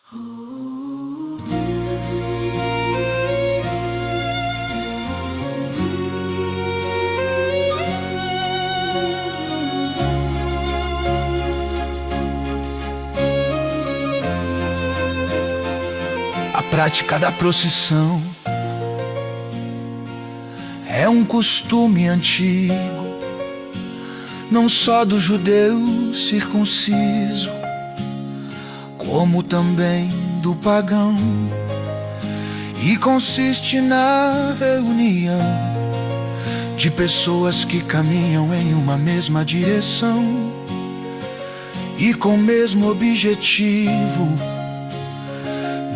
A prática da procissão é um costume antigo, não só do judeu circunciso, como também do pagão, e consiste na reunião de pessoas que caminham em uma mesma direção e com o mesmo objetivo.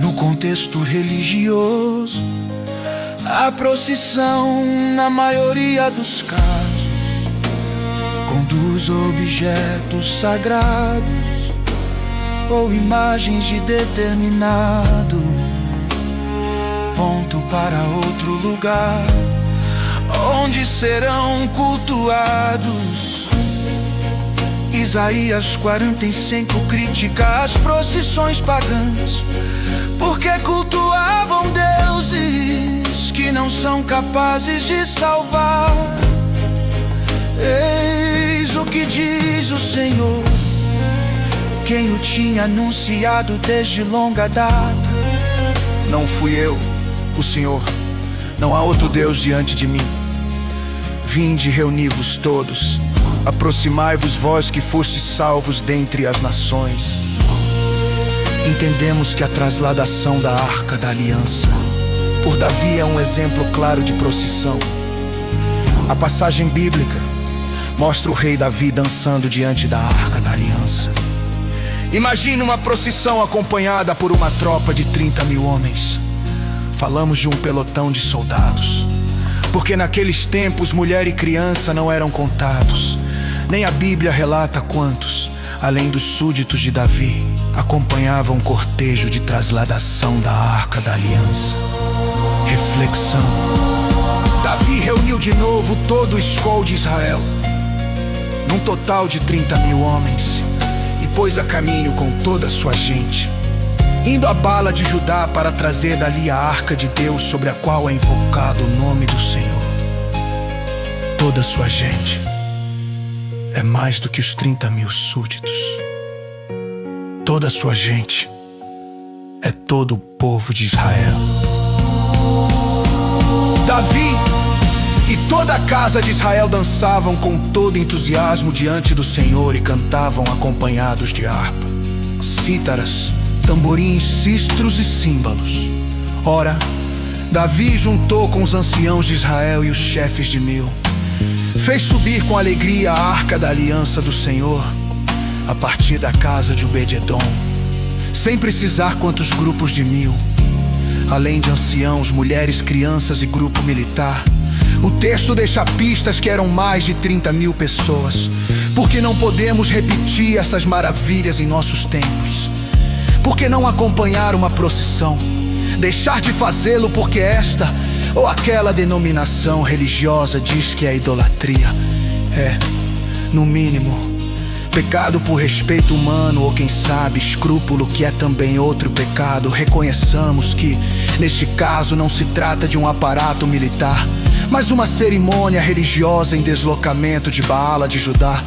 No contexto religioso, a procissão, na maioria dos casos, conduz objetos sagrados ou imagens de determinado ponto para outro lugar, onde serão cultuados. Isaías 45 critica as procissões pagãs, porque cultuavam deuses que não são capazes de salvar. Eis o que diz o Senhor, quem o tinha anunciado desde longa data. Não fui eu, o Senhor, não há outro Deus diante de mim. Vinde, reuni-vos todos, aproximai-vos vós que fostes salvos dentre as nações. Entendemos que a transladação da Arca da Aliança por Davi é um exemplo claro de procissão. A passagem bíblica mostra o rei Davi dançando diante da Arca da Aliança. Imagine uma procissão acompanhada por uma tropa de 30.000 homens. Falamos de um pelotão de soldados, porque naqueles tempos mulher e criança não eram contados. Nem a Bíblia relata quantos, além dos súditos de Davi, acompanhavam um cortejo de transladação da Arca da Aliança. Reflexão: Davi reuniu de novo todo o escol de Israel, num total de 30.000 homens, e pôs a caminho com toda a sua gente, indo a Bala de Judá para trazer dali a Arca de Deus, sobre a qual é invocado o nome do Senhor. Toda a sua gente é mais do que os 30.000 súditos. Toda a sua gente é todo o povo de Israel. Davi e toda a casa de Israel dançavam com todo entusiasmo diante do Senhor e cantavam acompanhados de harpa, cítaras, tamborins, sistros e símbolos. Ora, Davi juntou com os anciãos de Israel e os chefes de 1000, fez subir com alegria a Arca da Aliança do Senhor a partir da casa de Obed-edom, sem precisar quantos grupos de 1000, além de anciãos, mulheres, crianças e grupo militar. O texto deixa pistas que eram mais de 30.000 pessoas, porque não podemos repetir essas maravilhas em nossos tempos. Por que não acompanhar uma procissão? Deixar de fazê-lo porque esta ou aquela denominação religiosa diz que é idolatria. É, no mínimo, pecado por respeito humano, ou quem sabe, escrúpulo, que é também outro pecado. Reconheçamos que, neste caso, não se trata de um aparato militar, mas uma cerimônia religiosa em deslocamento de Baala de Judá,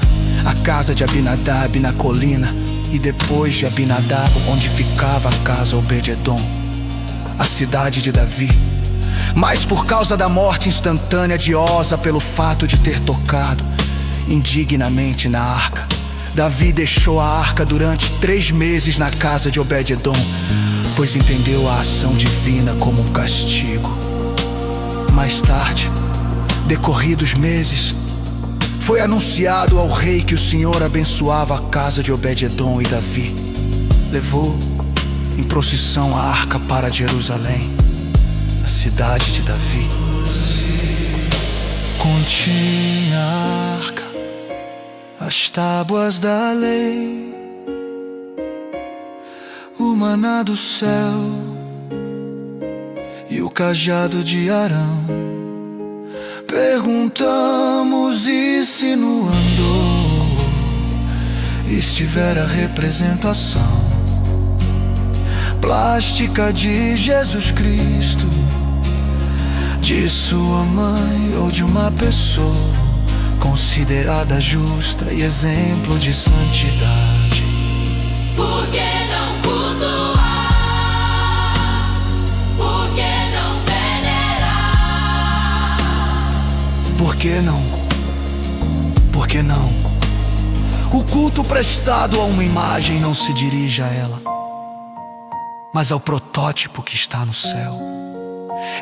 a casa de Abinadab na colina, e depois de Abinadab, onde ficava a casa Obed-edom, a cidade de Davi. Mas por causa da morte instantânea de Osa, pelo fato de ter tocado indignamente na arca, Davi deixou a arca durante 3 meses na casa de Obed-edom, pois entendeu a ação divina como um castigo. Mais tarde, decorridos meses, foi anunciado ao rei que o Senhor abençoava a casa de Obed-edom, e Davi levou em procissão a arca para Jerusalém, a cidade de Davi. Continha a arca as tábuas da lei, o maná do céu e o cajado de Arão. Perguntamos e se no andor estiver a representação, plástica de Jesus Cristo, de sua mãe ou de uma pessoa considerada justa e exemplo de santidade. Por que não cultuar? Por que não venerar? Por que não? Por que não? O culto prestado a uma imagem não se dirige a ela, mas ao protótipo que está no céu.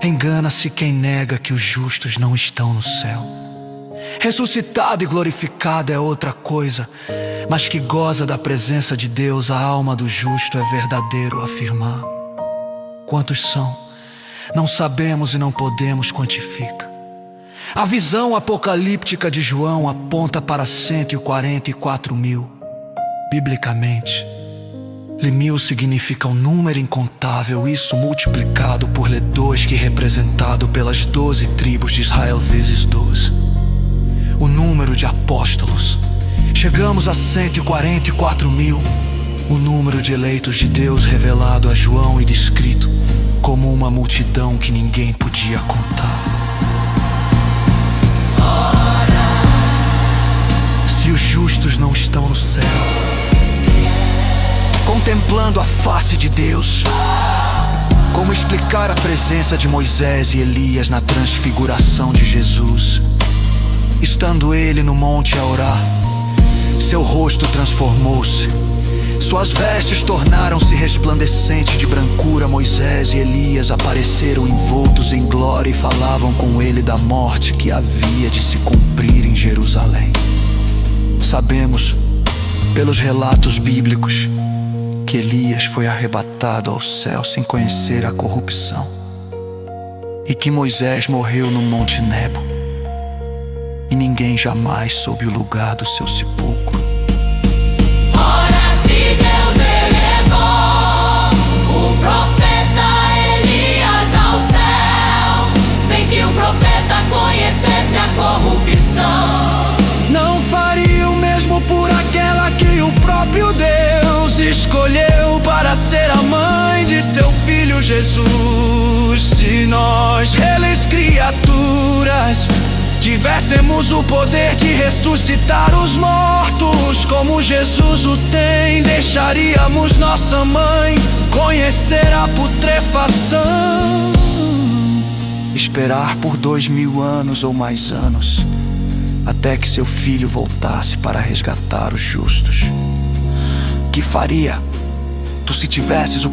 Engana-se quem nega que os justos não estão no céu. Ressuscitado e glorificado é outra coisa, mas que goza da presença de Deus, a alma do justo é verdadeiro afirmar. Quantos são? Não sabemos e não podemos quantificar. A visão apocalíptica de João aponta para 144 mil. Biblicamente, mil significa um número incontável, isso multiplicado por 2, que é representado pelas 12 tribos de Israel vezes 12. O número de apóstolos. Chegamos a 144 mil. O número de eleitos de Deus revelado a João e descrito como uma multidão que ninguém podia contar. Se os justos não estão no céu, contemplando a face de Deus, como explicar a presença de Moisés e Elias na transfiguração de Jesus? Estando ele no monte a orar, seu rosto transformou-se, suas vestes tornaram-se resplandecentes de brancura. Moisés e Elias apareceram envoltos em glória e falavam com ele da morte que havia de se cumprir em Jerusalém. Sabemos, pelos relatos bíblicos, que Elias foi arrebatado ao céu sem conhecer a corrupção, e que Moisés morreu no Monte Nebo, e ninguém jamais soube o lugar do seu sepulcro. Ora, se Deus elevou o profeta Elias ao céu, sem que o profeta conhecesse a corrupção, não faria o mesmo por aquela que o próprio Deus escolheu para ser a mãe de seu filho Jesus. Se nós, reles criaturas, tivéssemos o poder de ressuscitar os mortos como Jesus o tem, deixaríamos nossa mãe conhecer a putrefação, esperar por 2000 anos ou mais anos, até que seu filho voltasse para resgatar os justos. Que faria tu se tivesses o